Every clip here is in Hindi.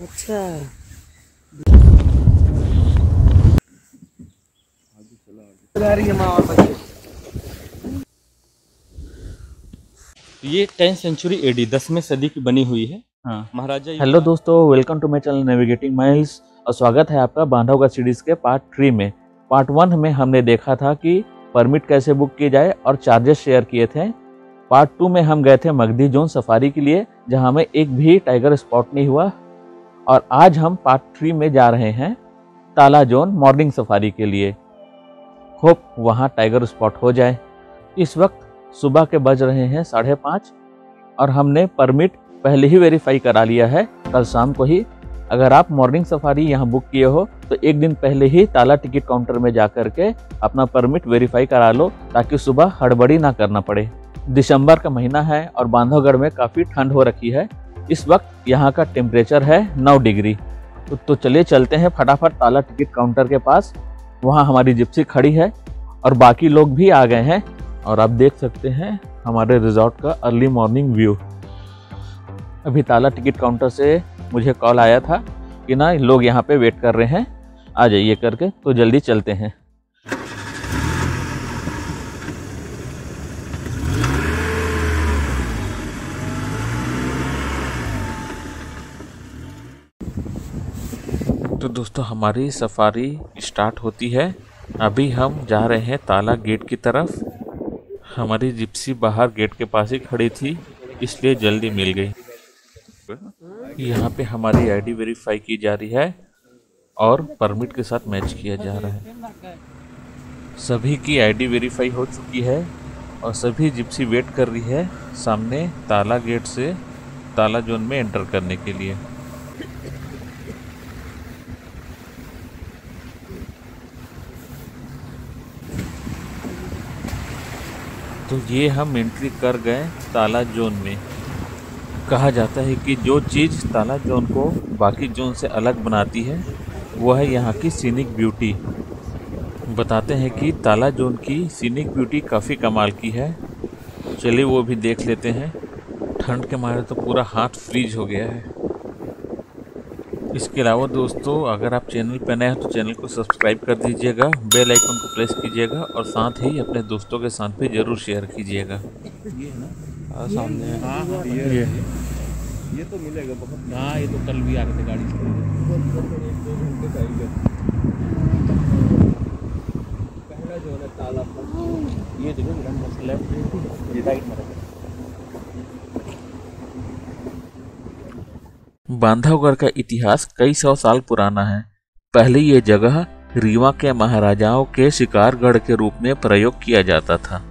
अच्छा, ये 10th सेंचुरी एडी 10वीं सदी की बनी हुई है। हाँ। महाराजा हेलो दोस्तों, welcome to my channel navigating miles और स्वागत है आपका बांधवगढ़ सीरीज के पार्ट 3 में। पार्ट 1 में हमने देखा था कि परमिट कैसे बुक की जाए और चार्जेस शेयर किए थे। पार्ट 2 में हम गए थे मगधी जोन सफारी के लिए, जहां हमें एक भी टाइगर स्पॉट नहीं हुआ। और आज हम पार्ट 3 में जा रहे हैं ताला जोन मॉर्निंग सफारी के लिए। होप वहां टाइगर स्पॉट हो जाए। इस वक्त सुबह के बज रहे हैं 5:30 और हमने परमिट पहले ही वेरीफाई करा लिया है कल शाम को ही। अगर आप मॉर्निंग सफारी यहाँ बुक किए हो तो एक दिन पहले ही ताला टिकट काउंटर में जा करके अपना परमिट वेरीफाई करा लो, ताकि सुबह हड़बड़ी ना करना पड़े। दिसंबर का महीना है और बांधवगढ़ में काफ़ी ठंड हो रखी है। इस वक्त यहाँ का टेम्परेचर है 9 डिग्री। तो चलिए चलते हैं फटाफट ताला टिकट काउंटर के पास। वहाँ हमारी जिप्सी खड़ी है और बाकी लोग भी आ गए हैं और आप देख सकते हैं हमारे रिजॉर्ट का अर्ली मॉर्निंग व्यू। अभी ताला टिकट काउंटर से मुझे कॉल आया था कि ना लोग यहाँ पे वेट कर रहे हैं, आ जाइए करके, तो जल्दी चलते हैं। तो दोस्तों हमारी सफारी स्टार्ट होती है। अभी हम जा रहे हैं ताला गेट की तरफ। हमारी जिप्सी बाहर गेट के पास ही खड़ी थी, इसलिए जल्दी मिल गई। यहाँ पे हमारी आईडी वेरीफाई की जा रही है और परमिट के साथ मैच किया जा रहा है। सभी की आईडी वेरीफाई हो चुकी है और सभी जिप्सी वेट कर रही है सामने ताला गेट से ताला जोन में एंटर करने के लिए। तो ये हम एंट्री कर गए ताला जोन में। कहा जाता है कि जो चीज़ ताला जोन को बाकी जोन से अलग बनाती है वह है यहाँ की सीनिक ब्यूटी। बताते हैं कि ताला जोन की सीनिक ब्यूटी काफ़ी कमाल की है। चलिए वो भी देख लेते हैं। ठंड के मारे तो पूरा हाथ फ्रीज हो गया है। इसके अलावा दोस्तों, अगर आप चैनल पर नए हैं तो चैनल को सब्सक्राइब कर दीजिएगा, बेल आइकन को प्रेस कीजिएगा और साथ ही अपने दोस्तों के साथ भी ज़रूर शेयर कीजिएगा। ये है ना सामने। हाँ, ये तो मिलेगा बहुत। हाँ, ये तो कल भी आ रहे थे गाड़ी से। पहला जो है ताला, ये देखो लेफ्ट राइट में। बांधवगढ़ का इतिहास कई सौ साल पुराना है। पहले ये जगह रीवा के महाराजाओं के शिकारगढ़ के रूप में प्रयोग किया जाता था।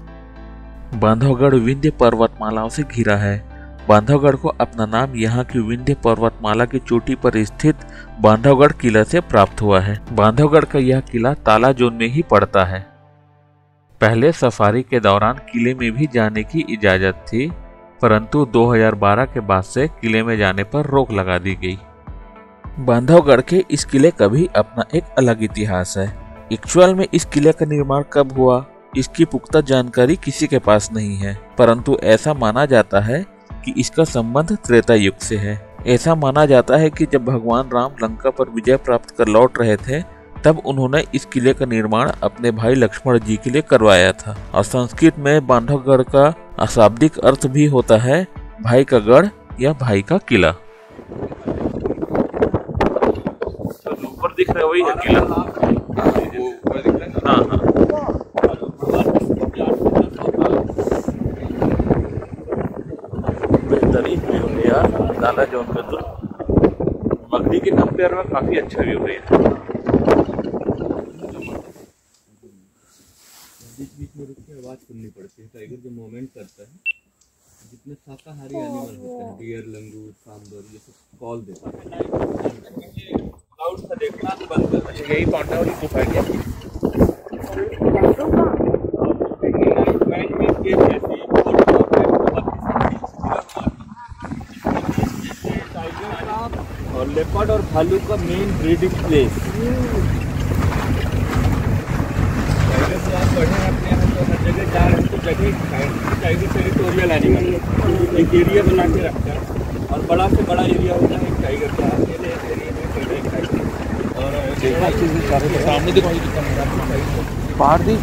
बांधवगढ़ विंध्य पर्वतमालाओं से घिरा है। बांधवगढ़ को अपना नाम यहाँ की विंध्य पर्वतमाला की चोटी पर स्थित बांधवगढ़ किला से प्राप्त हुआ है। बांधवगढ़ का यह किला ताला जोन में ही पड़ता है। पहले सफारी के दौरान किले में भी जाने की इजाजत थी, परंतु 2012 के बाद से किले में जाने पर रोक लगा दी गई। बांधवगढ़ के इस किले का भी अपना एक अलग इतिहास है। एक्चुअल में इस किले का निर्माण कब हुआ, इसकी पुख्ता जानकारी किसी के पास नहीं है, परंतु ऐसा माना जाता है कि इसका संबंध त्रेता युग से है। ऐसा माना जाता है कि जब भगवान राम लंका पर विजय प्राप्त कर लौट रहे थे, तब उन्होंने इस किले का निर्माण अपने भाई लक्ष्मण जी के लिए करवाया था। और संस्कृत में बांधवगढ़ का अशाब्दिक अर्थ भी होता है भाई का गढ़ या भाई का किला। तो ऊपर दिख रहा है वही है किला। हाँ हाँ, बेहतरीन व्यू है यार ताला जोन का। तो मगधी के कंपेयर में काफी अच्छा व्यू है। बीच में रुक के आवाज सुननी पड़ती है। टाइगर जो मूवमेंट करता है, जितने शाकाहारी एनिमल होते हैं, डियर, लंगूर, सांबर, ये सब कॉल देता है। क्लाउड का देखना बंद कर। अच्छा, यही पांडा वाली गुफा है क्या? और लेपर्ड और भालू का मेन ब्रीडिंग प्लेस। आप बढ़े अपने यहाँ तो हर जगह जा रहे हैं, तो जगह टाइगर टेरिटोरियल एनिमल एक एरिया बना के रखता है और बड़ा से बड़ा एरिया होता है टाइगर का। सामने देखो पार दी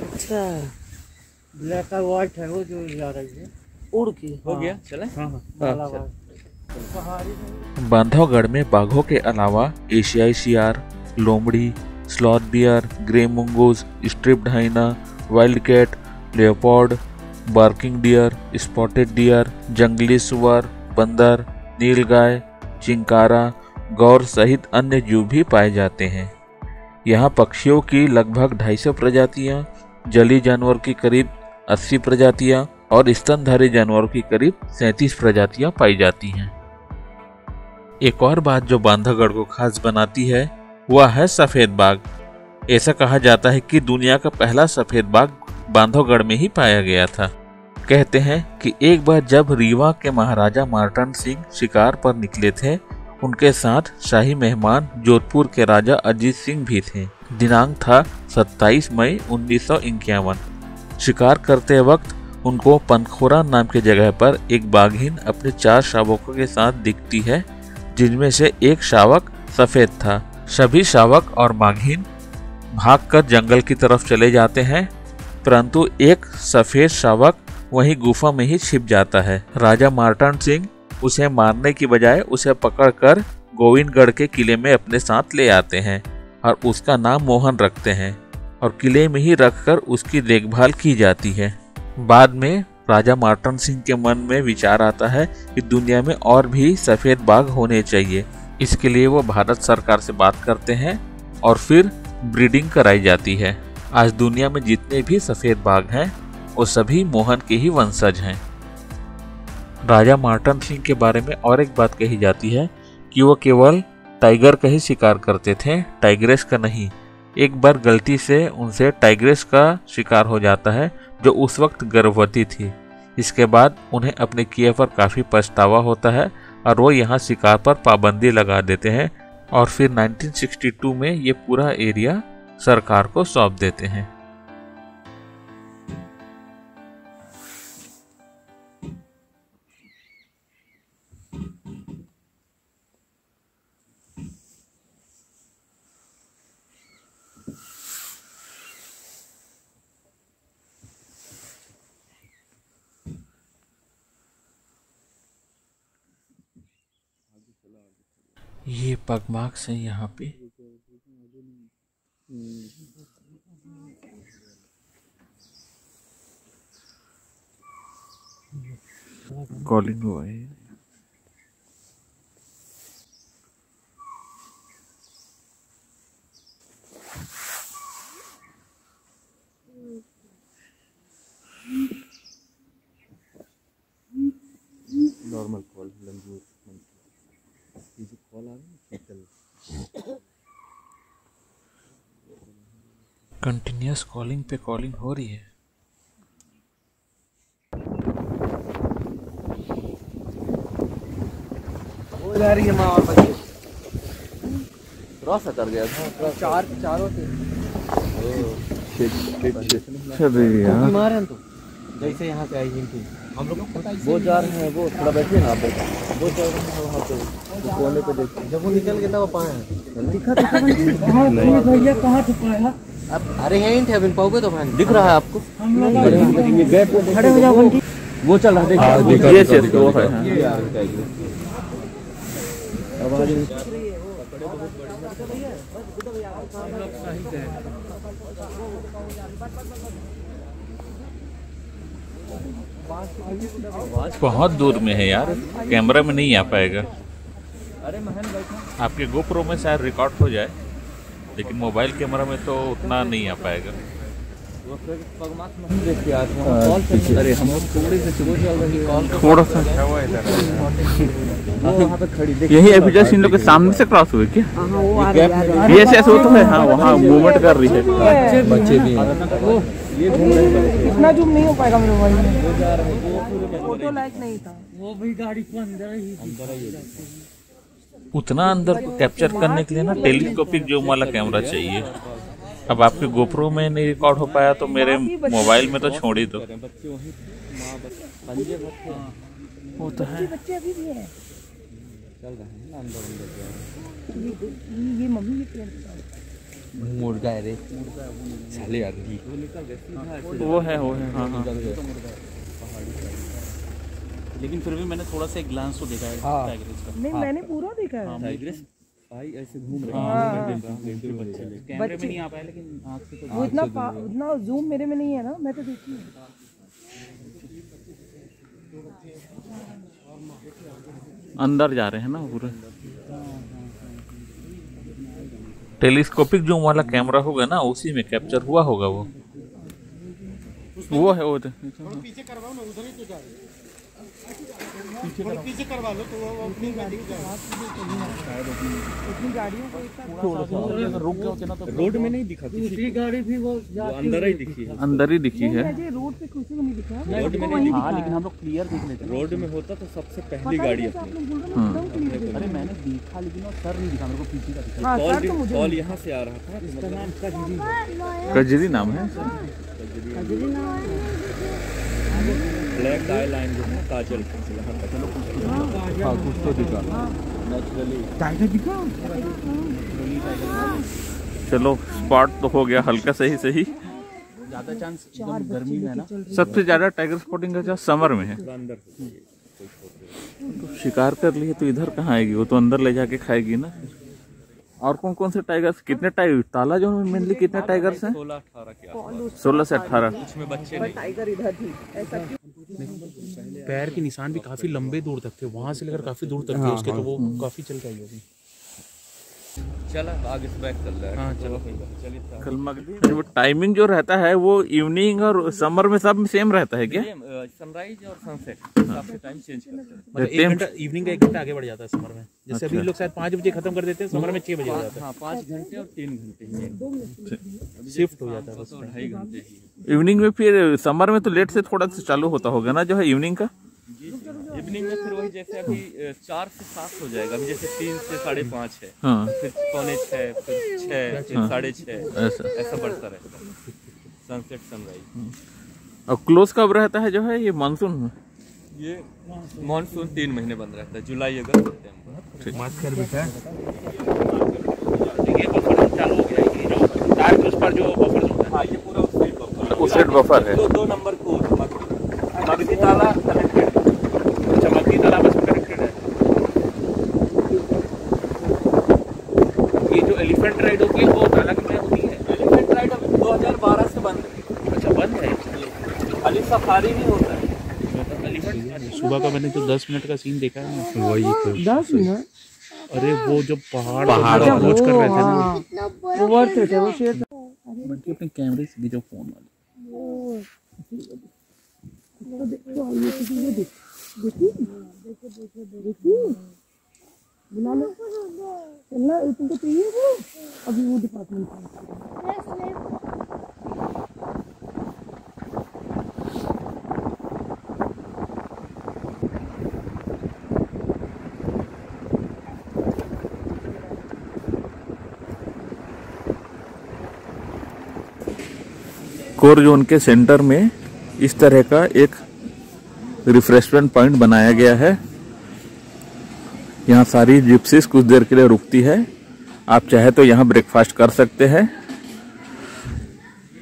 अच्छा ब्लैक और व्हाइट है वो जो जा रही है उड़ के। हो गया चले। बांधवगढ़ में बाघों के अलावा एशियाई शियार, लोमड़ी, sloth bear, grey mongoose, striped hyena, wild cat, leopard, barking deer, spotted deer, जंगली सुअर, बंदर, नीलगाय, चिंकारा, गौर सहित अन्य जीव भी पाए जाते हैं। यहाँ पक्षियों की लगभग 250 प्रजातियाँ, जलीय जानवर की करीब 80 प्रजातियाँ और स्तनधारी जानवरों की करीब 37 प्रजातियाँ पाई जाती हैं। एक और बात जो बांधवगढ़ को खास बनाती है वह है सफेद बाघ। ऐसा कहा जाता है कि दुनिया का पहला सफेद बाघ बांधवगढ़ में ही पाया गया था। कहते हैं कि एक बार जब रीवा के महाराजा मार्तंड सिंह शिकार पर निकले थे, उनके साथ शाही मेहमान जोधपुर के राजा अजीत सिंह भी थे। दिनांक था 27 मई 1951। शिकार करते वक्त उनको पनखोरा नाम की जगह पर एक बाघिन अपने 4 शावकों के साथ दिखती है, जिनमें से एक शावक सफेद था। सभी शावक और बाघिन भागकर जंगल की तरफ चले जाते हैं, परंतु एक सफेद शावक वहीं गुफा में ही छिप जाता है। राजा मार्तंड सिंह उसे मारने की बजाय उसे पकड़कर गोविंदगढ़ के किले में अपने साथ ले आते हैं और उसका नाम मोहन रखते हैं और किले में ही रखकर उसकी देखभाल की जाती है। बाद में राजा मार्तंड सिंह के मन में विचार आता है कि दुनिया में और भी सफेद बाघ होने चाहिए। इसके लिए वो भारत सरकार से बात करते हैं और फिर ब्रीडिंग कराई जाती है। आज दुनिया में जितने भी सफेद बाघ हैं वो सभी मोहन के ही वंशज हैं। राजा मार्तंड सिंह के बारे में और एक बात कही जाती है कि वो केवल टाइगर का ही शिकार करते थे, टाइग्रेस का नहीं। एक बार गलती से उनसे टाइग्रेस का शिकार हो जाता है, जो उस वक्त गर्भवती थी। इसके बाद उन्हें अपने किए पर काफ़ी पछतावा होता है और वो यहाँ शिकार पर पाबंदी लगा देते हैं और फिर 1962 में ये पूरा एरिया सरकार को सौंप देते हैं। ये पगमार्क्स है यहाँ पे। कॉलिंग हुआ है। नॉर्मल कॉल लंगूर ये जो कॉल आ रहा है शीतल, कंटिन्यूस कॉलिंग पे कॉलिंग हो रही है। हो जा रही है माँ और बच्चे क्रॉस कर गया था। चारों से बीमार हैं तो जैसे यहाँ से आई थी हम लोग को वो जा रहे हैं, वो थोड़ा बैठिए ना आप, वो चल रहे हैं वहाँ पे कोने पे देखिए। जब वो निकल गया था वो पाए दिखा भैया कहाँ छुपाया अब? अरे यहीं थे अभी पाओगे तो भाई दिख रहा है आपको। खड़े हो जाओ बंटी, वो चल रहा है ये चीज तो है। बहुत दूर में है यार, कैमरा में नहीं आ पाएगा। आपके गोप्रो में शायद रिकॉर्ड हो जाए, लेकिन मोबाइल कैमरा में तो उतना नहीं आ पाएगा। अरे हम लोग थोड़ी से थोड़ा सा वहाँ पे खड़ी यही अभी जस्ट इन लोग के सामने से क्रॉस हुए क्या? ये ऐसे वो तो है। हाँ वहाँ मूवमेंट कर रही है, बच्चे भी हैं। ये घूम रहे हैं, इतना जूम नहीं हो पाएगा मेरे मोबाइल में, फोटो लायक नहीं था। वो भी गाड़ी को अंदर ही उतना अंदर को कैप्चर करने के लिए ना टेलीस्कोपिक जूम वाला कैमरा चाहिए। अब आपके गोप्रो में नहीं रिकॉर्ड हो पाया तो मेरे मोबाइल में तो छोड़ ही दो। पंजे भर वो तो है। बच्चे अभी भी हैं। चल रहे हैं ना अंदर अंदर जा रहे ये मम्मी ये पेड़ बताओ। हैं। मुर्गा है रे, साले यार घी वो निकल गए सीधा। वो है हाँ हाँ। लेकिन फिर भी मैंने थोड़ा सा एक ग्लांस तो देखा है हाँ। टाइग्रेस का। नहीं मैंने पूरा देखा है। टाइग्रेस भाई ऐसे घूम रहे हाँ। हैं। कैमरे में नहीं आ पाया लेकिन आँख से तो वो इतना जूम मेरे में नहीं है ना, मैं तो देखी हूँ। अंदर जा रहे हैं ना पूरे। टेलीस्कोपिक जूम वाला कैमरा होगा ना, उसी में कैप्चर हुआ होगा वो है वो तो। पीछे करवाओ ना, उधर ही तो जा पीछे करवा लो तो वो अपनी गाड़ी अपनी गाड़ियों को एक साथ रुक गए होते ना तो रोड में नहीं दिखा, दूसरी गाड़ी भी वो अंदर ही दिखी है। अंदर ही दिखी है। मुझे रोड पे किसी को नहीं दिखा। रोड में नहीं हाँ, लेकिन हम लोग क्लियर देख लेते हैं। रोड में होता तो सबसे पहली गाड़ी आप अपनी। लोग बोल रहे हो एकदम क्लियर है। अरे मैंने देखा लेकिन वो सर नहीं दिखा मेरे को, पीछे का दिखा। हाँ सर तो मुझे कॉल यहाँ से आ रहा था। इसका नाम कजरी नाम है। ब्लैक आई लाइन जो है काजल। हाँ कुछ तो दिखा नेचुरली। चलो स्पॉट तो हो गया हल्का सही। ज्यादा चांस एकदम गर्मी में है ना। सबसे ज्यादा टाइगर स्पॉटिंग का चांस समर में है। अंदर तो शिकार कर लिए तो इधर कहाँ आएगी, वो तो अंदर ले जाके खाएगी ना। और कौन कौन से टाइगर्स, कितने टाइगर ताला जो मेनली कितने टाइगर्स हैं? 16-18 के 16 से 18। उसमें बच्चे नहीं। टाइगर इधर थी ऐसा क्यों? पैर के निशान भी काफी लंबे दूर तक थे, वहां से लेकर काफी दूर तक थे उसके, तो वो काफी चल गई होगी। चला आगे से बैक चल रहा है। हाँ, चलो। चलिए कल मगदी वो टाइमिंग जो रहता है वो इवनिंग और समर में सब सेम रहता है क्या? सनराइज और सनसेट हिसाब से टाइम चेंज करते हैं। मतलब 1 घंटा इवनिंग का 1 घंटा आगे बढ़ जाता है समर में। जैसे अभी लोग शायद 5 बजे खत्म कर देते हैं, समर में 6 बजे हो जाता हाँ 5 घंटे और 3 घंटे है, शिफ्ट हो जाता है बस। 2.5 घंटे ही। इवनिंग में फिर समर में तो लेट से थोड़ा सा चालू होता होगा ना जो है इवनिंग का। इवनिंग में फिर वही जैसे अभी 4 से 7 हो जाएगा। अभी जैसे 3 से 5:30 है, हाँ फिर 5:45, फिर 6, फिर 6:30 ऐसा बढ़ता रहता है सनसेट सनराइज। और क्लोज कब रहता है जो है ये मानसून में? ये मानसून 3 महीने बंद रहता है, जुलाई अगस्त सितंबर। मास्क कर बेटा। देखिए बफर चालू हो गया है, ये जो तार के उस पर जो बफर होता है। हाँ ये पूरा उस साइड बफर है। 2 नंबर को मगदी ताला कनेक्टेड। अच्छा, मगदी तालाब से कनेक्टेड है। ये जो एलिफेंट राइड होती है वो ताला की में होती है। एलिफेंट राइड अभी 2012 से बंद है। अच्छा, बंद है। खाली सफारी नहीं होता है। एलिफेंट सुबह का मैंने जो 10 मिनट का सीन देखा है ना, वही 10 मिनट। अरे वो जो पहाड़ अप्रोच कर रहे थे ना, वो वर्थ इट है, वो शेयर। बल्कि अपने कैमरे से भी जो फोन वाले बुला लो चलना, तुमको चाहिए वो अभी वो डिपार्टमेंट। कोर जोन के सेंटर में इस तरह का एक रिफ्रेशमेंट पॉइंट बनाया गया है। यहाँ सारी जिप्सीज कुछ देर के लिए रुकती है। आप चाहे तो यहाँ ब्रेकफास्ट कर सकते हैं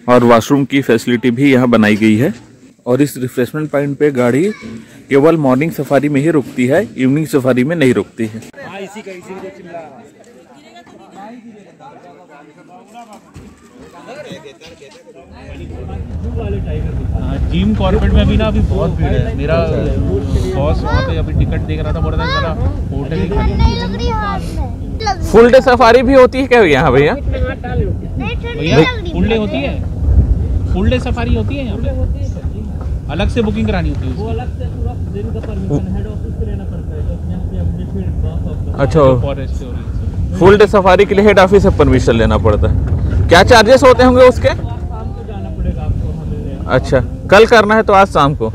और वॉशरूम की फैसिलिटी भी यहाँ बनाई गई है। और इस रिफ्रेशमेंट पॉइंट पे गाड़ी केवल मॉर्निंग सफारी में ही रुकती है, इवनिंग सफारी में नहीं रुकती है। जिम कॉर्बेट में भी ना अभी बहुत भीड़ है। मेरा बॉस वहाँ पे अभी टिकट देख रहा था, बोल रहा था सारा होटल ही खाली। फुल डे सफारी भी होती है क्या यहाँ भैया? भैया फुल डे होती है, फुल डे सफारी होती है यहाँ पे। अलग से बुकिंग करानी होती है उसकी। अलग से पूरा दिन का परमिशन हेड ऑफिस से लेना पड़ता है। तो यहाँ पे अपडेटेड बॉस ऑफ अच्छा, फॉरेस्ट और फुल डे सफारी के लिए हेड ऑफिस से परमिशन लेना पड़ता है। क्या चार्जेस होते होंगे उसके? शाम को जाना पड़ेगा आपको हमें। अच्छा, कल करना है तो आज शाम को।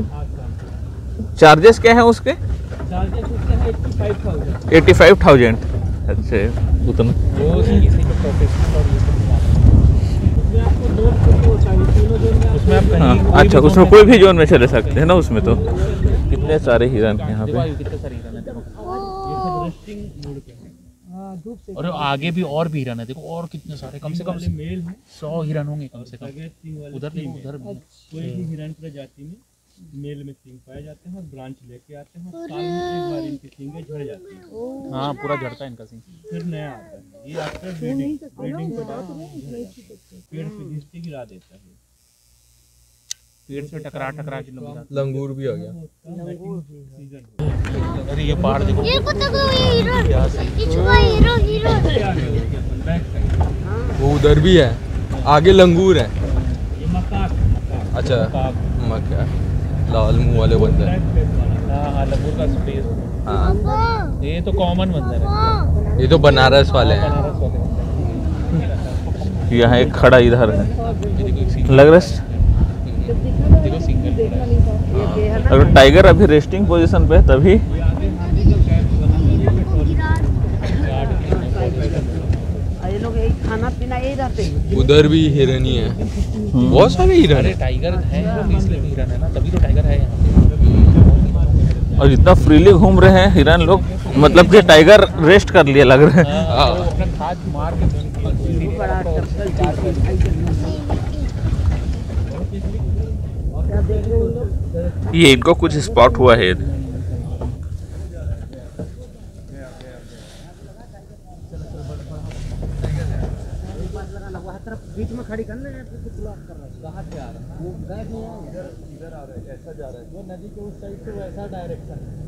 चार्जेस क्या है उसके? चार्जेस उसके हैं 85,000। 85,000। अच्छा, उतना। वो किसी का प्रोफेशनल और ये सब उसमें आपको 2 फ्री होता है, तीनों जोन में उसमें आप हाँ, अच्छा उसमें कोई भी जोन में चले सकते हैं ना उसमें तो। कितने सारे हिरन हैं यहाँ पे। कितने सारे हिरन है देखो। हाँ धूप से और आगे भी और भी हिरन है देखो, और कितने सारे, कम से कम 100 हिरन होंगे कम से कम। उधर देखो, उधर भी। कोई भी हिरन प्रजाति में मेल में सींग पाए जाते हैं और ब्रांच लेके आते हैं, और साल में एक बार इनकी सींगें झड़ जाती हैं। हाँ पूरा झड़ता है इनका सिंग। फिर नया आता है। ये आफ्टर ब्रीडिंग के बाद पेड़ से घिसटी गिरा देता है। पेड़ से टकरा के लोग गिराते लंगूर भी हो गया। हैं। अरे ये पहाड़ देखो, ये कुत्ता को ये हीरो हीरो वो उधर भी है, आगे लंगूर है। अच्छा मक्का लाल मुंह वाले बंदर। हाँ लंगूर का स्पेस। हाँ ये तो कॉमन बंदर है। ये तो बनारस वाले हैं। बनारस वाले। यहाँ एक खड़ा इधर है, लग रहा है देखो सिंगल। अगर टाइगर अभी रेस्टिंग पोजीशन पे है तभी। ये लोग यही खाना पीना यही रहते हैं। उधर भी हिरनी है, बहुत सारे हिरन अरे है। टाइगर है तो इसलिए भी हिरन है ना, तभी तो टाइगर है यहाँ। और इतना फ्रीली घूम रहे हैं हिरन लोग, मतलब कि टाइगर रेस्ट कर लिए लग रहे हैं। हाँ, वो अपना खाद मार के बड़ा क्या देख रहे हो लोग? ये इनको कुछ स्पॉट हुआ है। बीच में खड़ी करना है, कुछ ब्लॉक कर रहा है। कहाँ से आ रहा है वो गैस नहीं आ रहा है, इधर आ रहा है, ऐसा जा रहा है। वो नदी के उस साइड से वैसा डायरेक्शन है।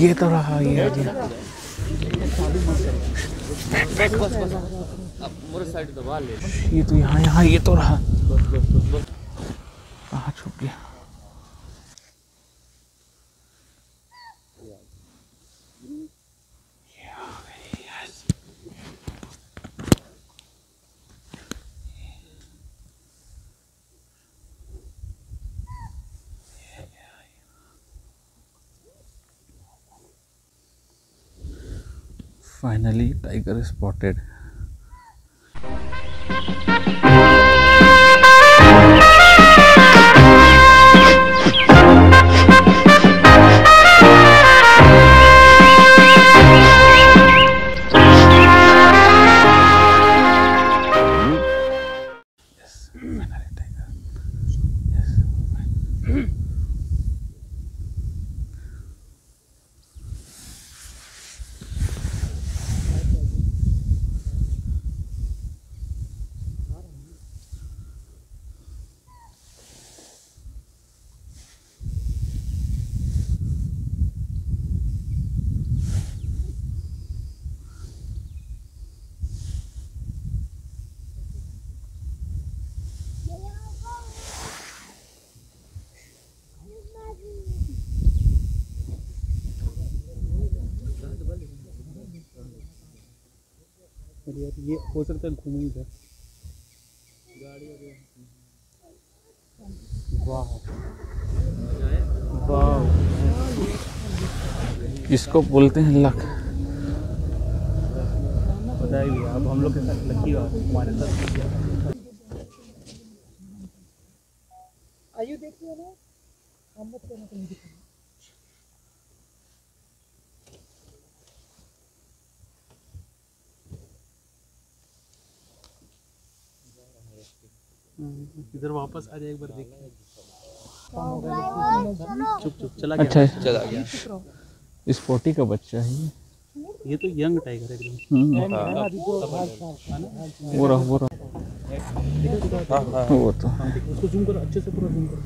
ये तो रहा, ये जी साइड दबा ले। ये तो यहाँ ये तो रहा। कहाँ छुप गया। Finally, tiger is spotted. Yes, finally tiger. Yes. ये हो सकता है घूमू इधर। वाह वाह, इसको बोलते हैं लक। बधाई भैया, अब हम लोग के साथ लकी हो, हमारे साथ। आयु देखिए ना, हम मत करना कहीं दिखा। इधर वापस आ जाए एक बार देख। चुप चुप चला गया। अच्छा चला गया। स्पॉटी का बच्चा है ये। ये तो यंग टाइगर है एकदम। वो रहा वो तो हाँ देखो, उसको जूम करो, अच्छे से पूरा जूम करो।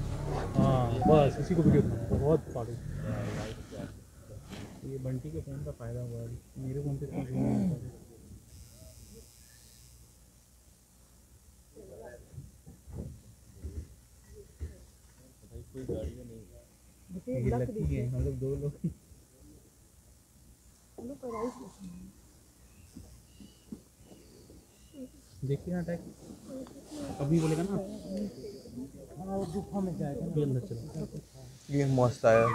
हाँ बस इसी को वीडियो बनाओ, बहुत फाड़ो। ये बंटी के फोन का फायदा हुआ है, मेरे फोन पे इतना जूम नहीं होता है। कोई गाड़ी में नहीं, ये लकी है, हम लोग दो लोग। देखिए ना टैग, अभी बोलेगा ना गुफा में जाएगा, ये अंदर चलो। ये मस्त आया।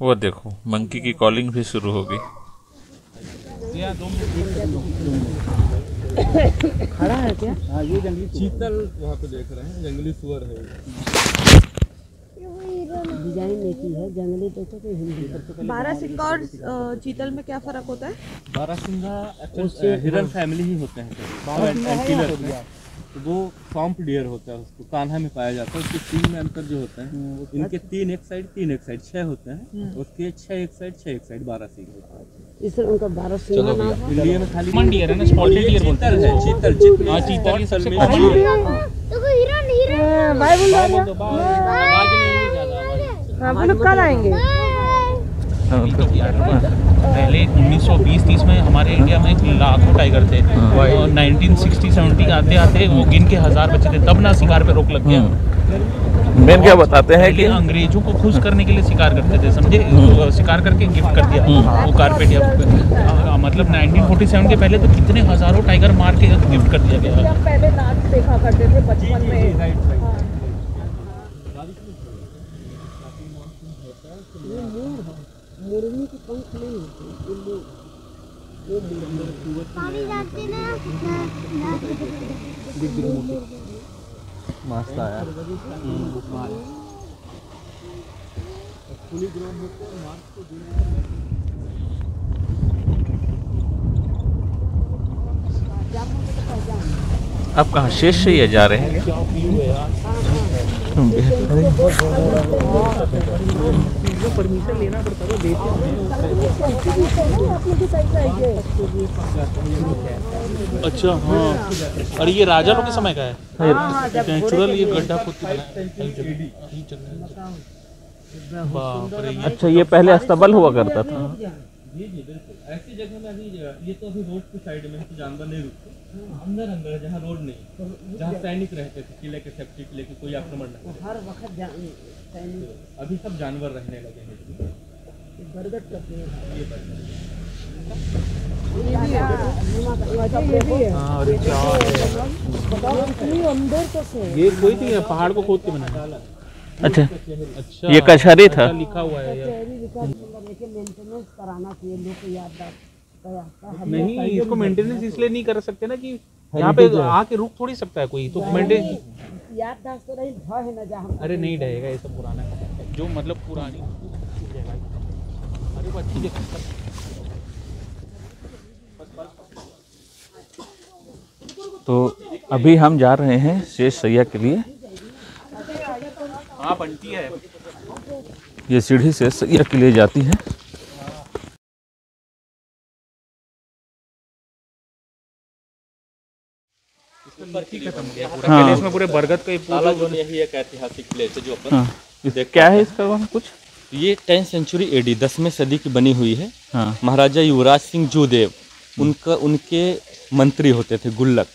वो देखो मंकी की कॉलिंग भी शुरू हो गई। गया 2 खड़ा है क्या? हाँ ये जंगली चीतल वहाँ पे देख रहे हैं, जंगली सुअर है। डिजाइन एक ही है, जंगली तो कोई हिंदी। बारहसिंगा और चीतल में क्या फर्क होता है? बारहसिंगा हिरन फैमिली ही होते हैं एंटीलर में, तो वो सॉम्प डियर होता है, उसको कान्हा में पाया जाता है। उसके सींग में अंतर जो होता है, इनके 3 एक साइड 3 एक साइड 6 होते हैं, उसके 6 एक साइड 6 एक साइड 12 सींग होता है। इसलिए उनका बारहसिंगा नाम है। इंडिया में खाली कॉमन डियर है ना, स्पॉटेड डियर बोलते हैं। चीतल हाँ चीतल ये सबसे में कॉमन है। तो हिरन हिरन भाई बोल रहा तो आवाज नहीं ज्यादा आवाज। हाँ बोलो कल आएंगे। पहले 1920-30 में हमारे इंडिया में लाखों टाइगर थे, और 1960-70 आते आते वो गिन के 1000 बचे थे, तब ना शिकार पे रोक लग गया। मेन क्या बताते हैं कि पहले अंग्रेजों को खुश करने के लिए शिकार करते थे, समझे, शिकार करके गिफ्ट कर दिया वो कारपेट या मतलब 1947 के पहले तो कितने हजारों टाइगर मार के गिफ्ट कर दिया गया। हम पहले नाच देखा करते थे बचपन में। मुर्गी के पंख नहीं होते, पानी डालते ना मस्त आया। आप कहाँ शेष से ये जा रहे हैं? परमिशन लेना पड़ता है, देते हैं। अच्छा हाँ, और ये राजा लोग के समय का है नेचुरल, ये गड्ढा खोद के बनाया। बाप रे। अच्छा ये पहले अस्तबल हुआ करता था। जी बिल्कुल, ऐसी जगह में अभी ये तो अभी रोड के साइड में जानवर नहीं रुकते, अंदर अंदर है जहाँ रोड नहीं, जहाँ सैनिक रहते थे किले के सेफ्टी के लिए कि कोई आक्रमण न करे। हर वक्त अभी सब जानवर रहने लगे हैं। बरगद का पेड़ है। हाँ अरे बताओ कितनी अंदर तक है। ये कोई नहीं है, पहाड़ को खोद के बनाया। अच्छा अच्छा ये कचहरी था। लिखा हुआ है यार। मेंटेनेंस कराना चाहिए, लोग को याददाश्त नहीं, इसको मेंटेनेंस इसलिए नहीं कर सकते ना कि यहाँ पे आके रुक थोड़ी सकता है कोई, तो मेंटेन याददाश्त तो नहीं ढह है ना जहाँ। अरे नहीं रहेगा, ये सब पुराना है जो मतलब पुरानी छूट जाएगा। अरे वो अच्छी जगह। तो अभी हम जा रहे हैं शेष सैया के लिए। हाँ बनती है। ये सीढ़ी से सैया के लिए जाती है। खत्म हो गया पूरा। पहले इसमें पूरे बरगद का ताला जो यही एक ऐतिहासिक प्लेस है जो अपन हाँ क्या है इसका वहाँ कुछ? ये 10th सेंचुरी एडी 10वीं सदी की बनी हुई है। हाँ महाराजा युवराज सिंह जोदेव उनके मंत्री होते थे गुल्लक,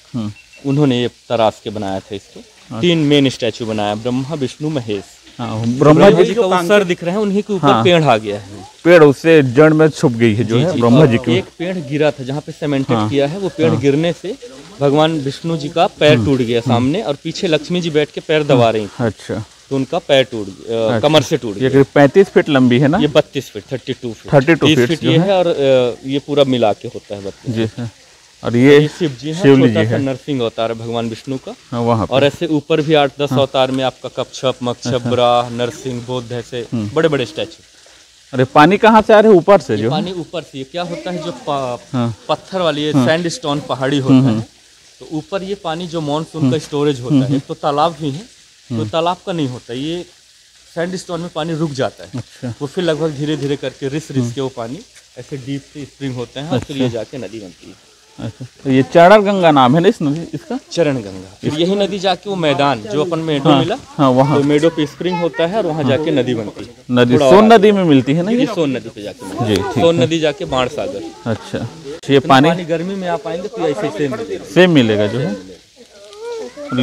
उन्होंने ये तराश के बनाया था इसको। 3 मेन स्टैचू बनाया, ब्रह्मा विष्णु महेश। हाँ ब्रह्मा जी का सर दिख रहे हैं, उन्हीं के ऊपर हाँ, पेड़ आ गया है। पेड़ उससे जड़ में छुप गई है जो है ब्रह्मा जी की। एक पेड़ गिरा था जहाँ पे सीमेंटेड हाँ, किया है, वो पेड़ गिरने से भगवान विष्णु जी का पैर टूट गया सामने, और पीछे लक्ष्मी जी बैठ के पैर दबा रही थी, अच्छा तो उनका पैर टूट गया, कमर से टूट गया। ये 35 फीट लंबी है ना? ये 32 फीट 32 फीट 32 फीट ये है, और ये पूरा मिला के होता है 32। जी है। और ये शिव जी है, शिवली छोटा जी सा है, नरसिंह अवतार है भगवान विष्णु का। हाँ, वहाँ पे। और ऐसे ऊपर भी 8-10 अवतार में आपका कच्छप, मक्षप, बराह, नरसिंह, बुद्ध, ऐसे बड़े बड़े स्टैचू। अरे पानी कहाँ से आ रहे हैं? ऊपर से जो पानी ऊपर से, ये क्या होता है जो पत्थर वाली सैंड स्टोन पहाड़ी होता है, तो ऊपर ये पानी जो मानसून का स्टोरेज होता है, तो तालाब भी है, तो तालाब का नहीं होता, ये सैंड स्टोन में पानी रुक जाता है। अच्छा। वो फिर लगभग धीरे धीरे करके रिस के वो पानी ऐसे डीप से स्प्रिंग होते हैं, और फिर ये जाके नदी बनती है। अच्छा, तो ये चरण गंगा नाम है ना इस नदी इसका? चरण गंगा। फिर यही नदी जाके वो मैदान जो अपन मेडो मिला, हाँ वहाँ तो मेडो पे स्प्रिंग होता है, और वहाँ जाके नदी बनती है। नदी सोन नदी में मिलती है ना ये सोन नदी पे जाके मिलती जी, है। ठीक सोन नदी जाके बाण सागर। अच्छा, ये पानी गर्मी में आप आएंगे तो ऐसे सेम मिलेगा। सेम मिलेगा जो है।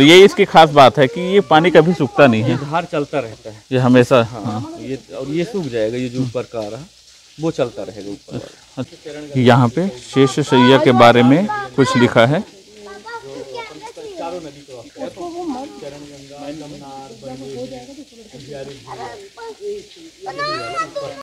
ये इसकी खास बात है कि ये पानी कभी सूखता नहीं है, धार चलता रहता है ये हमेशा। हाँ, ये सूख जाएगा, ये जो ऊपर का आ रहा वो चलता रहेगा ऊपर। यहाँ पे शेष सैया के बारे में कुछ लिखा है।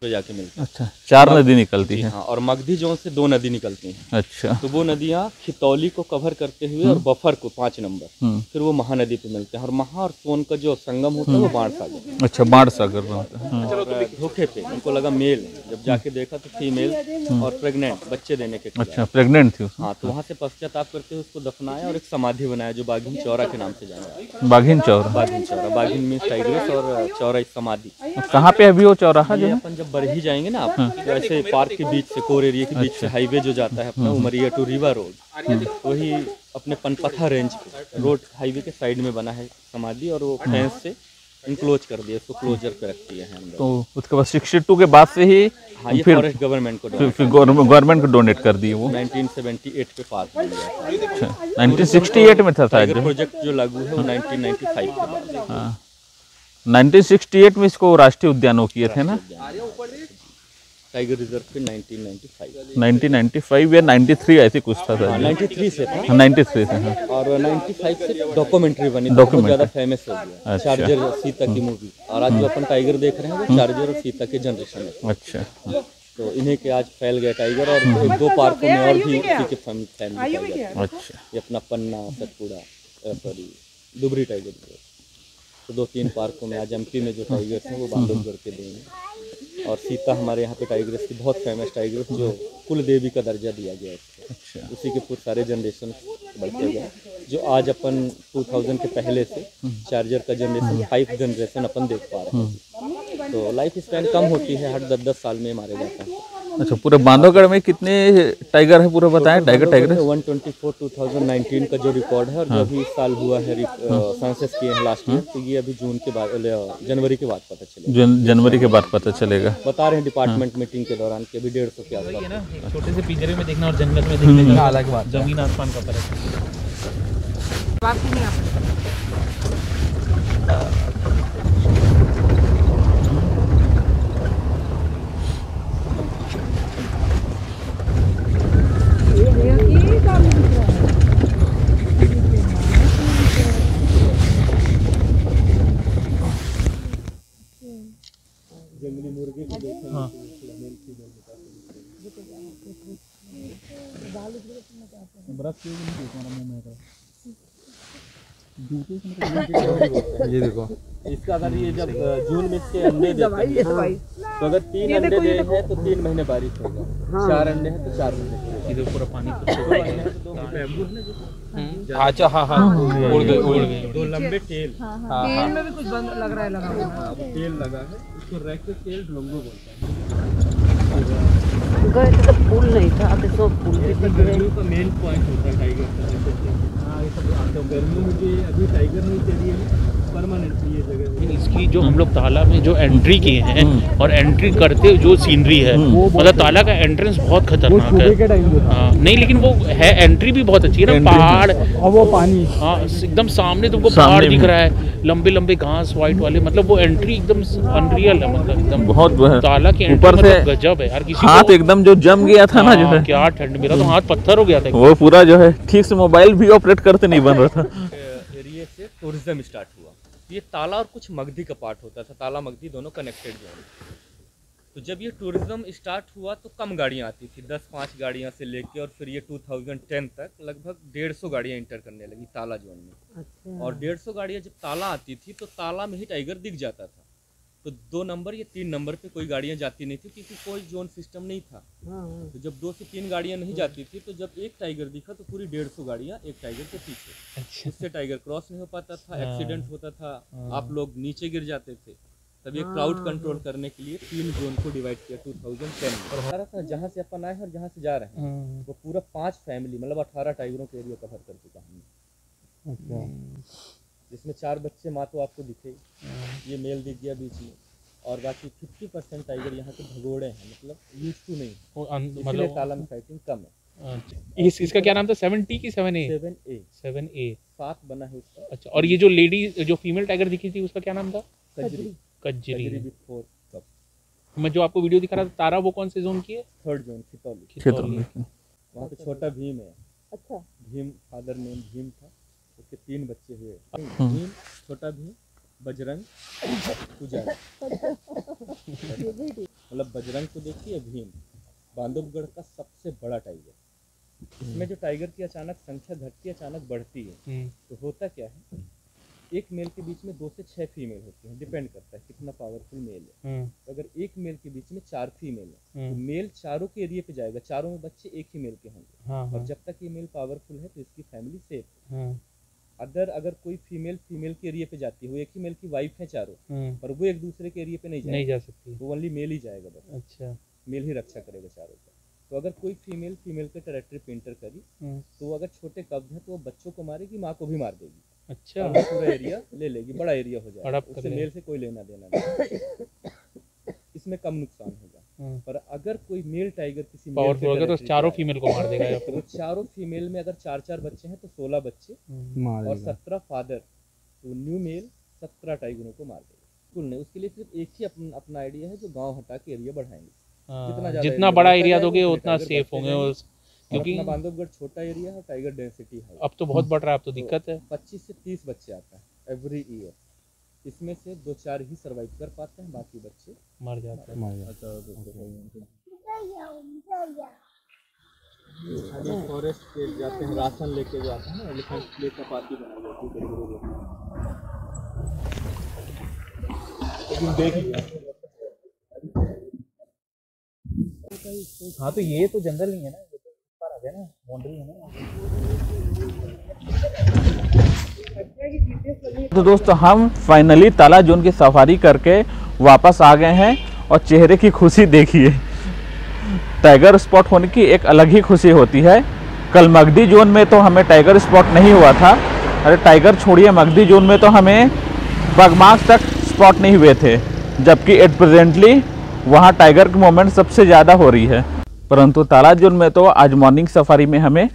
तो जाके मिलते हैं। अच्छा, 4 नदी निकलती है। हाँ, और मगधी जोन से 2 नदी निकलती हैं। अच्छा। तो वो नदियाँ खितौली को कवर करते हुए और बफर को 5 नंबर, फिर वो महानदी पे मिलते हैं। और महा और सोन का जो संगम होता है वो बाण सागर। अच्छा, बाण सागर बनता है। और धोखे पे उनको लगा मेल है, जब जाके देखा तो फीमेल और प्रेग्नेंट, बच्चे देने के खिलाफ। अच्छा, प्रेग्नेंट थी उसमें। हाँ, तो वहाँ से पश्चाताप करते हुए उसको दफनाया और एक समाधि बनाया जो बाघिन चौरा के नाम से जाना जाता है। बाघिन चौरा। बाघिन चौरा, बाघिन मीन्स टाइग्रेस और चौरा इस समाधि। कहाँ पे अभी वो चौराहा जो ये है? अपन जब बरही जाएंगे ना, तो ऐसे पार्क के बीच से, कोर एरिया के बीच से हाईवे जो जाता है अपना उमरिया टू रीवा रोड, वही अपने पनपथा रेंज पे रोड हाईवे के साइड में बना है समाधि। और वो फेंस से इनक्लोज कर दिया, उसको क्लोजर पे रखती है हम लोग। तो उसके बाद 62 के बाद से ही हाँ, ये फिर फॉरेस्ट गवर्नमेंट को गवर्नमेंट को डोनेट कर दिए वो। 1978 पे पास हो गया। अच्छा, 1968 में था शायद। टाइगर प्रोजेक्ट जो लागू है वो 1995 के बाद। हाँ, 1968 में इसको राष्ट्रीय उद्यानों किए थे ना। टाइगर रिजर्व पे 1995 1995 या 93 ऐसी कुछ था शायद। 93 से था। 93 से। हाँ। और 95 से डॉक्यूमेंट्री बनी, बहुत ज़्यादा फेमस हो गया। अच्छा। चार्जर और सीता की मूवी, और आज जो अपन टाइगर देख रहे हैं वो चार्जर और सीता के जनरेशन है। अच्छा। तो इन्हीं के आज फैल गया टाइगर। और 1-2 पार्कों में और भी इसी के फैमिली। अच्छा। ये अपना पन्ना, सतपुड़ा, सॉरी दुबरी टाइगर रिजर्व। तो 2-3 पार्कों में आज एमपी में जो टाइगर्स हैं वो बांधवगढ़ के देंगे। और सीता हमारे यहाँ पे टाइगर्स की बहुत फेमस टाइगर्स जो कुल देवी का दर्जा दिया गया है इसको। अच्छा। उसी के पूरे सारे जनरेशन बढ़ते गए, जो आज अपन 2000 के पहले से चार्जर का जनरेशन 5 जनरेशन अपन देख पा रहे हैं। तो लाइफ स्पैन कम होती है, हर 10-10 साल में मारे जाते हैं। अच्छा, पूरे बांधवगढ़ में कितने टाइगर है पूरा बताएं? टाइगर 124 2019 का जो रिकॉर्ड है। और जो अभी इस साल हुआ है सेंसस किए हैं लास्ट ईयर, तो ये अभी जून के बाद, जनवरी के बाद पता चलेगा। जनवरी के बाद पता चलेगा। बता रहे हैं डिपार्टमेंट मीटिंग के दौरान कि अभी 150 के आसपास ये ना एक छोटे से पिंजरे में देखना और जंगल में देखने का अलग बात, जमीन आसमान का फर्क है। जंगली मुर्गे भी देखेंगे। हाँ। ये देखो, इसका अगर ये जब जून में इसके अंडे देते हैं, तो अगर 3 अंडे दे हैं तो 3 महीने बारिश होगा। 4 अंडे हैं तो 4 महीने। इधर पूरा पानी अच्छा। हाँ हाँ, उड़ गई। 2 लंबे टेल, तेल में भी कुछ लग रहा है, लगा हुआ है। वो टेल लगा है, उसको रैकेट टेल ढोंगो बोलते हैं। गए तो फूल नहीं था, अब तो फूल भी दिख रहे। गर्मियों का मेन पॉइंट होता है टाइगर का। हाँ, ये सब तो गर्मियों में भी अभी टाइगर नहीं चली है परमानेंटली ये जगह। इसकी जो हम लोग तालाब में जो एंट्री किए हैं और एंट्री करते जो सीनरी है, मतलब ताला का एंट्रेंस बहुत खतरनाक है। हाँ, नहीं लेकिन वो है, एंट्री भी बहुत अच्छी है ना, पहाड़ और वो पानी। हाँ, एकदम सामने तुमको पहाड़ दिख रहा है, लंबे लंबे घास व्हाइट वाले, मतलब वो एंट्री एकदम अनरियल है, मतलब एकदम बहुत ताला की ऊपर से गजब है यार। किसी हाथ एकदम जो जम गया था ना, जो है क्या ठंड, मेरा तो हाथ पत्थर हो गया था वो पूरा जो है ठीक से मोबाइल भी ऑपरेट करते नहीं बन रहा था। एरिया से टूरिज्म स्टार्ट हुआ। ये ताला और कुछ मगधी का पार्ट होता था, ताला मगधी दोनों कनेक्टेड जोन। तो जब ये टूरिज्म स्टार्ट हुआ तो कम गाड़ियाँ आती थी, 10-5 गाड़ियाँ से लेके, और फिर ये 2010 तक लगभग 150 गाड़ियाँ इंटर करने लगी ताला जोन में। अच्छा। और 150 गाड़ियाँ जब ताला आती थी तो ताला में ही टाइगर दिख जाता था। तो 2 नंबर या 3 नंबर पे कोई गाड़ियाँ जाती नहीं थी, क्योंकि कोई जोन सिस्टम नहीं था। तो जब 2 से 3 गाड़ियाँ नहीं जाती थी, तो जब एक टाइगर दिखा तो पूरी 150 गाड़ियाँ एक टाइगर के पीछे। अच्छा। उससे टाइगर क्रॉस नहीं हो पाता था, एक्सीडेंट होता था, आप लोग नीचे गिर जाते थे। तब ये क्राउड कंट्रोल करने के लिए 3 जोन को डिवाइड किया 2010 में। और था जहाँ से अपन आए हैं और जहाँ से जा रहे हैं वो पूरा 5 फैमिली, मतलब 18 टाइगरों के एरिया कवर कर चुका हमने। जिसमें 4 बच्चे माँ तो आपको दिखे, ये मेल दिख गया बीच में, और बाकी 50% टाइगर यहाँ के भगोड़े हैं, मतलब यूज टू नहीं, मतलब ताला में फाइटिंग कम है। इसका क्या नाम था? 7T की 7A? 7A 7 बना है उसका। अच्छा, और ये जो लेडी जो फीमेल टाइगर दिखी थी उसका क्या नाम था? कजरी। मैं जो आपको वीडियो दिखा रहा था तारा, वो कौन से जोन की है? 3rd zone, Khitauli. वहाँ पे छोटा भीम है। अच्छा। भीम, फादर नेम भीम था, उसके 3 बच्चे हुए, भीम, छोटा भीम, बजरंग, पूजा। मतलब बजरंग को देखिए, भीम बांधवगढ़ का सबसे बड़ा टाइगर। इसमें जो टाइगर की अचानक संख्या घटती है, अचानक बढ़ती है, तो होता क्या है, एक मेल के बीच में 2 से 6 फीमेल होती हैं, डिपेंड करता है कितना पावरफुल मेल है। तो अगर एक मेल के बीच में 4 फीमेल है, तो मेल चारों के एरिया पे जाएगा, चारों में बच्चे एक ही मेल के होंगे। और जब तक ये मेल पावरफुल है तो इसकी फैमिली सेफ है। अगर कोई फीमेल के एरिया पे जाती है, वो एक ही मेल की वाइफ है चारों, पर वो एक दूसरे के एरिया पे नहीं जा सकती, वो ओनली मेल ही जाएगा बस। अच्छा, मेल ही रक्षा करेगा चारों का। तो अगर कोई फीमेल के टेरिटरी पे एंटर करी, तो अगर छोटे कब्ज हैं तो वो बच्चों को मारेगी, माँ को भी मार देगी। अच्छा, पूरा एरिया ले लेगी, बड़ा एरिया हो जाएगा, उससे मेल से कोई लेना देना नहीं। इसमें कम नुकसान होगा। पर अगर कोई मेल टाइगर किसी पावरफुल होगा तो चारों फीमेल को मार देगा। तो चारों फीमेल में अगर 4-4 बच्चे हैं तो 16 बच्चे और 17 फादर, तो न्यू मेल 17 टाइगरों को मार देगा। बिल्कुल नहीं, उसके लिए सिर्फ एक ही अपना आइडिया है, जो गाँव हटा के एरिया बढ़ाएंगे। जितना बड़ा एरिया दोगे उतना सेफ होंगे, क्योंकि बांधवगढ़ छोटा एरिया है, टाइगर डेंसिटी है। अब तो बहुत बढ़ रहा है, अब तो दिक्कत है। 25 से 30 बच्चे आता है एवरी ईयर, इसमें से 2-4 ही सरवाइव कर पाते हैं, बाकी बच्चे मर जाते हैं। फॉरेस्ट पे जाते हैं, राशन लेके जाते हैं, एलिफेंट प्ले चपाती बनाई जाती है, देख लिया। हाँ, तो ये तो जंगल नहीं है ना, ये तो ऊपर आ गया ना, बाउंड्री है ना। तो दोस्तों, हम फाइनली ताला जोन की सफारी करके वापस आ गए हैं और चेहरे की खुशी देखिए। टाइगर स्पॉट होने की एक अलग ही खुशी होती है। कल मगधी जोन में तो हमें टाइगर स्पॉट नहीं हुआ था। अरे टाइगर छोड़िए, मगधी जोन में तो हमें बगमास तक स्पॉट नहीं हुए थे, जबकि एट प्रेजेंटली वहाँ टाइगर की मूवमेंट सबसे ज़्यादा हो रही है। परंतु ताला जोन में तो आज मॉर्निंग सफारी में हमें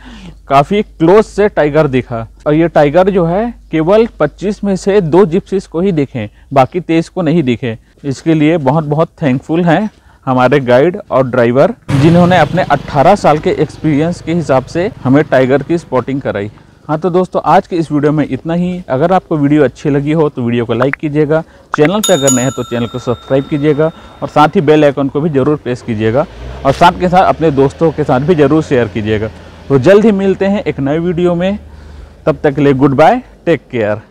काफ़ी क्लोज से टाइगर दिखा। और ये टाइगर जो है केवल 25 में से 2 जिप्सीज को ही दिखे, बाकी 23 को नहीं दिखे। इसके लिए बहुत बहुत थैंकफुल हैं हमारे गाइड और ड्राइवर, जिन्होंने अपने 18 साल के एक्सपीरियंस के हिसाब से हमें टाइगर की स्पॉटिंग कराई। हाँ, तो दोस्तों, आज के इस वीडियो में इतना ही। अगर आपको वीडियो अच्छी लगी हो तो वीडियो को लाइक कीजिएगा, चैनल पे अगर नए हैं तो चैनल को सब्सक्राइब कीजिएगा, और साथ ही बेल आइकन को भी ज़रूर प्रेस कीजिएगा, और साथ के साथ अपने दोस्तों के साथ भी ज़रूर शेयर कीजिएगा। तो जल्द ही मिलते हैं एक नए वीडियो में, तब तक के लिए गुड बाय, टेक केयर।